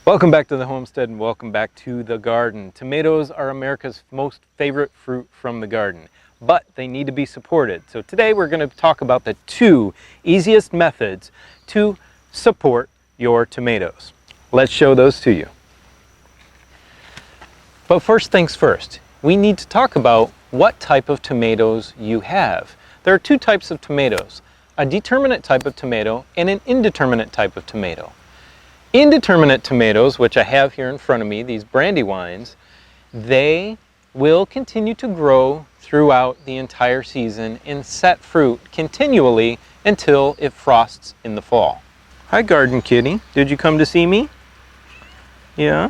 Welcome back to the homestead and welcome back to the garden. Tomatoes are America's most favorite fruit from the garden, but they need to be supported. So today we're going to talk about the two easiest methods to support your tomatoes. Let's show those to you. But first things first, we need to talk about what type of tomatoes you have. There are two types of tomatoes, a determinate type of tomato and an indeterminate type of tomato. Indeterminate tomatoes, which I have here in front of me, these Brandywines, they will continue to grow throughout the entire season and set fruit continually until it frosts in the fall. Hi, Garden Kitty. Did you come to see me? Yeah?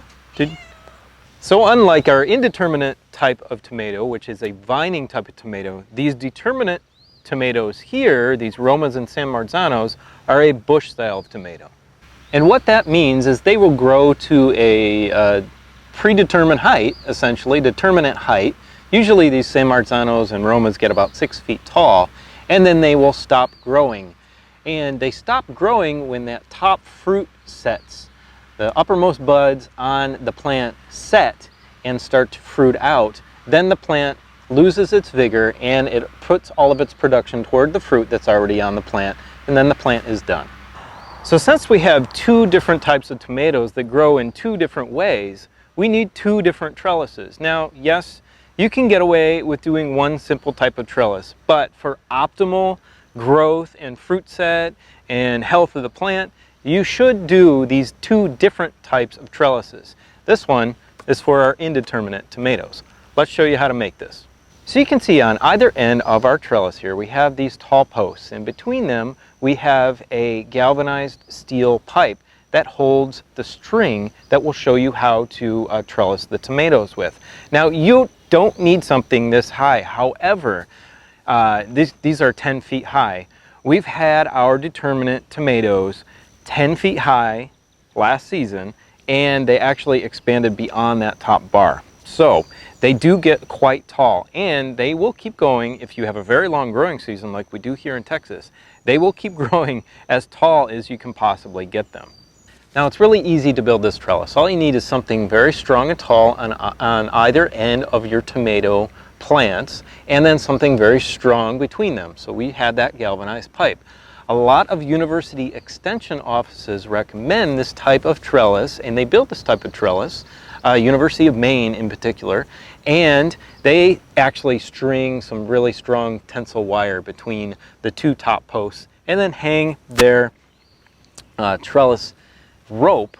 So unlike our indeterminate type of tomato, which is a vining type of tomato, these determinate tomatoes here, these Romas and San Marzanos, are a bush style of tomato. And what that means is they will grow to a predetermined height, essentially, determinate height. Usually these San Marzanos and Romas get about 6 feet tall, and then they will stop growing. And they stop growing when that top fruit sets. The uppermost buds on the plant set and start to fruit out. Then the plant loses its vigor and it puts all of its production toward the fruit that's already on the plant, and then the plant is done. So since we have two different types of tomatoes that grow in two different ways, we need two different trellises. Now, yes, you can get away with doing one simple type of trellis, but for optimal growth and fruit set and health of the plant, you should do these two different types of trellises. This one is for our indeterminate tomatoes. Let's show you how to make this. So you can see on either end of our trellis here, we have these tall posts, and between them we have a galvanized steel pipe that holds the string that will show you how to trellis the tomatoes with. Now, you don't need something this high. However, these are 10 feet high. We've had our determinate tomatoes 10 feet high last season, and they actually expanded beyond that top bar. So they do get quite tall, and they will keep going if you have a very long growing season like we do here in Texas. They will keep growing as tall as you can possibly get them. Now, it's really easy to build this trellis. All you need is something very strong and tall on either end of your tomato plants, and then something very strong between them. So we had that galvanized pipe. A lot of university extension offices recommend this type of trellis, and they build this type of trellis, University of Maine in particular, and they actually string some really strong tensile wire between the two top posts and then hang their trellis rope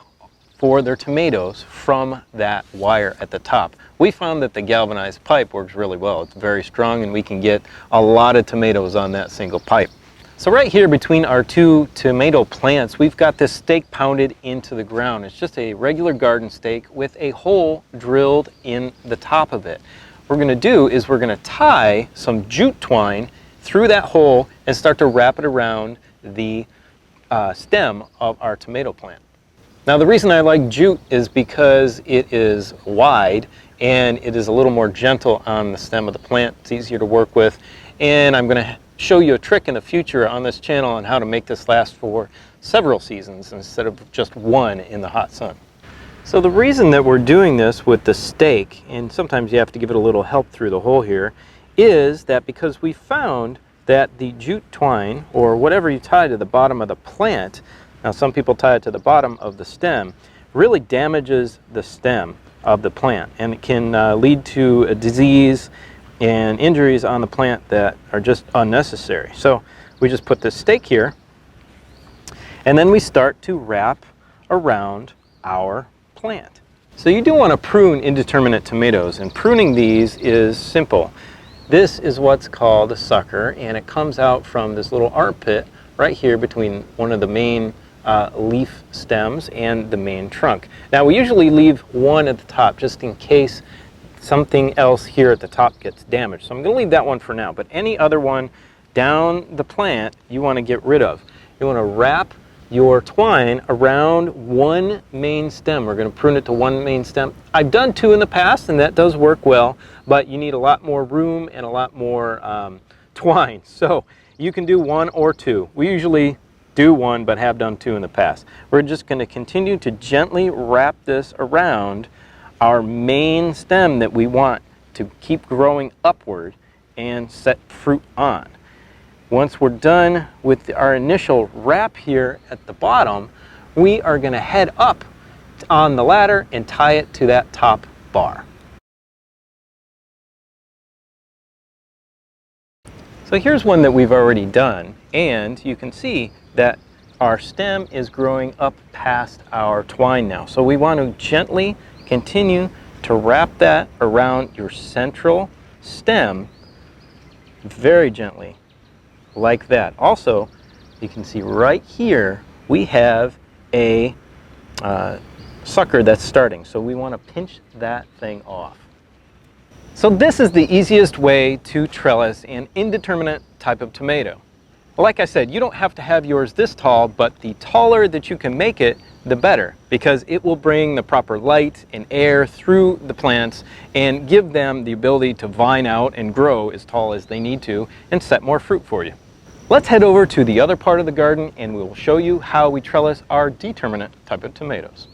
for their tomatoes from that wire at the top. We found that the galvanized pipe works really well. It's very strong, and we can get a lot of tomatoes on that single pipe. So right here between our two tomato plants, we've got this stake pounded into the ground. It's just a regular garden stake with a hole drilled in the top of it. What we're going to do is we're going to tie some jute twine through that hole and start to wrap it around the stem of our tomato plant. Now, the reason I like jute is because it is wide and it is a little more gentle on the stem of the plant. It's easier to work with, and I'm going to show you a trick in the future on this channel on how to make this last for several seasons instead of just one in the hot sun. So the reason that we're doing this with the stake, and sometimes you have to give it a little help through the hole here, is that because we found that the jute twine, or whatever you tie to the bottom of the plant, now some people tie it to the bottom of the stem, really damages the stem of the plant, and it can lead to a disease and injuries on the plant that are just unnecessary. So we just put this stake here, and then we start to wrap around our plant. So you do want to prune indeterminate tomatoes, and pruning these is simple. This is what's called a sucker, and it comes out from this little armpit right here between one of the main leaf stems and the main trunk. Now, we usually leave one at the top just in case something else here at the top gets damaged. So I'm going to leave that one for now, but any other one down the plant you want to get rid of. You want to wrap your twine around one main stem. We're going to prune it to one main stem. I've done two in the past, and that does work well, but you need a lot more room and a lot more twine. So you can do one or two. We usually do one, but have done two in the past. We're just going to continue to gently wrap this around our main stem that we want to keep growing upward and set fruit on. Once we're done with our initial wrap here at the bottom, we are going to head up on the ladder and tie it to that top bar. So here's one that we've already done, and you can see that our stem is growing up past our twine now. So we want to gently continue to wrap that around your central stem very gently, like that. Also, you can see right here we have a sucker that's starting, so we want to pinch that thing off. So this is the easiest way to trellis an indeterminate type of tomato. Like I said, you don't have to have yours this tall, but the taller that you can make it, the better, because it will bring the proper light and air through the plants and give them the ability to vine out and grow as tall as they need to and set more fruit for you. Let's head over to the other part of the garden and we will show you how we trellis our determinate type of tomatoes.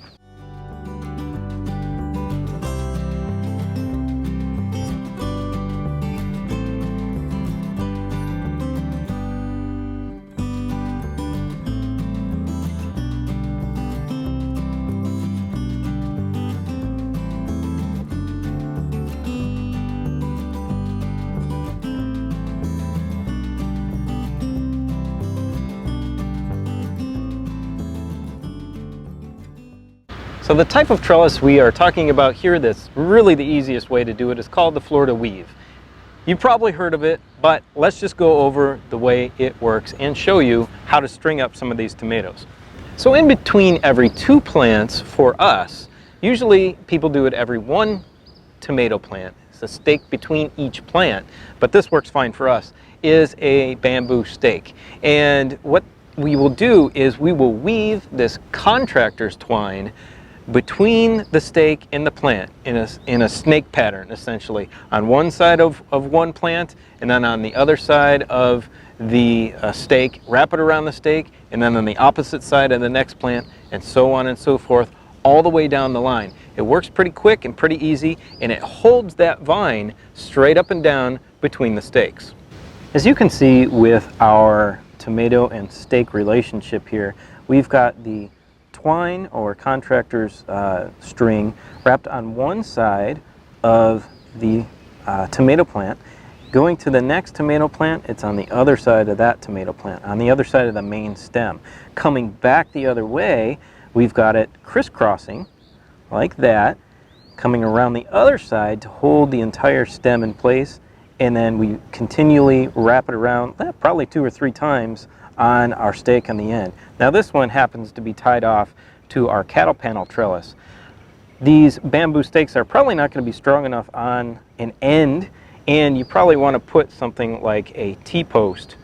So the type of trellis we are talking about here that's really the easiest way to do it is called the Florida weave. You've probably heard of it, but let's just go over the way it works and show you how to string up some of these tomatoes. So in between every two plants for us, usually people do it every one tomato plant. It's a stake between each plant, but this works fine for us, is a bamboo stake. And what we will do is we will weave this contractor's twine between the stake and the plant in a snake pattern, essentially, on one side of one plant, and then on the other side of the stake, wrap it around the stake, and then on the opposite side of the next plant, and so on and so forth, all the way down the line. It works pretty quick and pretty easy, and it holds that vine straight up and down between the stakes. As you can see with our tomato and stake relationship here, we've got the twine or contractor's string wrapped on one side of the tomato plant. Going to the next tomato plant, it's on the other side of that tomato plant, on the other side of the main stem. Coming back the other way, we've got it crisscrossing like that, coming around the other side to hold the entire stem in place, and then we continually wrap it around probably 2 or 3 times on our stake on the end. Now this one happens to be tied off to our cattle panel trellis. These bamboo stakes are probably not going to be strong enough on an end, and you probably want to put something like a T-post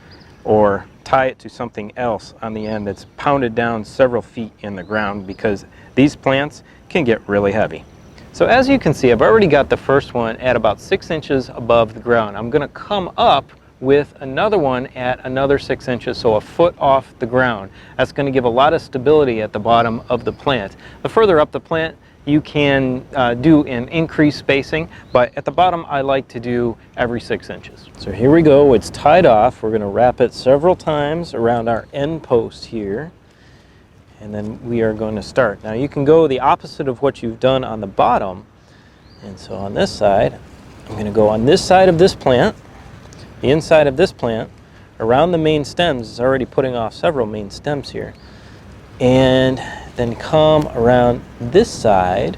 or tie it to something else on the end that's pounded down several feet in the ground, because these plants can get really heavy. So as you can see, I've already got the first one at about 6 inches above the ground. I'm going to come up with another one at another 6 inches, so a foot off the ground. That's going to give a lot of stability at the bottom of the plant. The further up the plant, you can do an increased spacing, but at the bottom I like to do every 6 inches. So here we go, it's tied off. We're going to wrap it several times around our end post here, and then we are going to start. Now you can go the opposite of what you've done on the bottom, and so on this side, I'm going to go on this side of this plant, the inside of this plant, around the main stems. It's already putting off several main stems here, and then come around this side,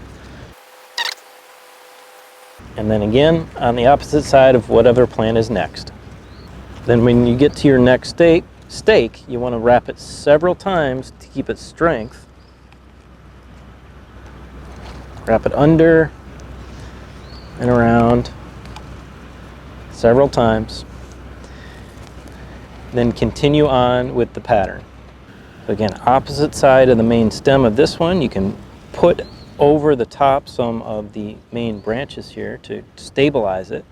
and then again on the opposite side of whatever plant is next. Then when you get to your next stake, you want to wrap it several times to keep its strength. Wrap it under and around several times, then continue on with the pattern. So again, opposite side of the main stem of this one, you can put over the top some of the main branches here to stabilize it,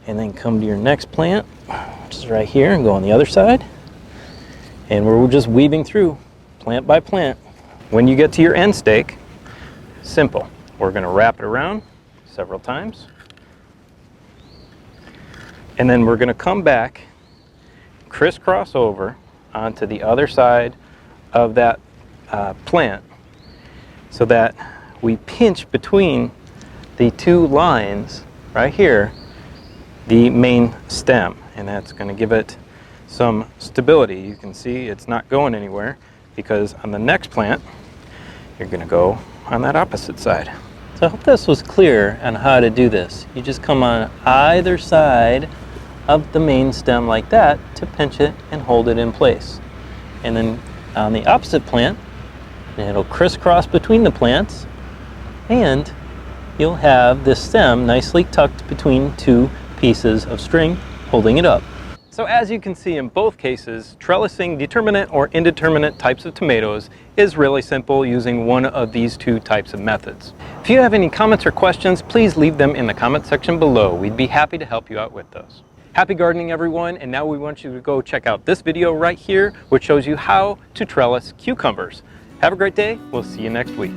and then come to your next plant, which is right here, and go on the other side, And we're just weaving through plant by plant. When you get to your end stake, simple. We're going to wrap it around several times. And then we're going to come back, crisscross over onto the other side of that plant so that we pinch between the two lines right here, the main stem. And that's going to give it some stability. You can see it's not going anywhere because on the next plant you're going to go on that opposite side. So I hope this was clear on how to do this. You just come on either side of the main stem like that to pinch it and hold it in place. And then on the opposite plant, it'll crisscross between the plants and you'll have this stem nicely tucked between two pieces of string holding it up. So as you can see in both cases, trellising determinate or indeterminate types of tomatoes is really simple using one of these two types of methods. If you have any comments or questions, please leave them in the comment section below. We'd be happy to help you out with those. Happy gardening, everyone, and now we want you to go check out this video right here, which shows you how to trellis cucumbers. Have a great day. We'll see you next week.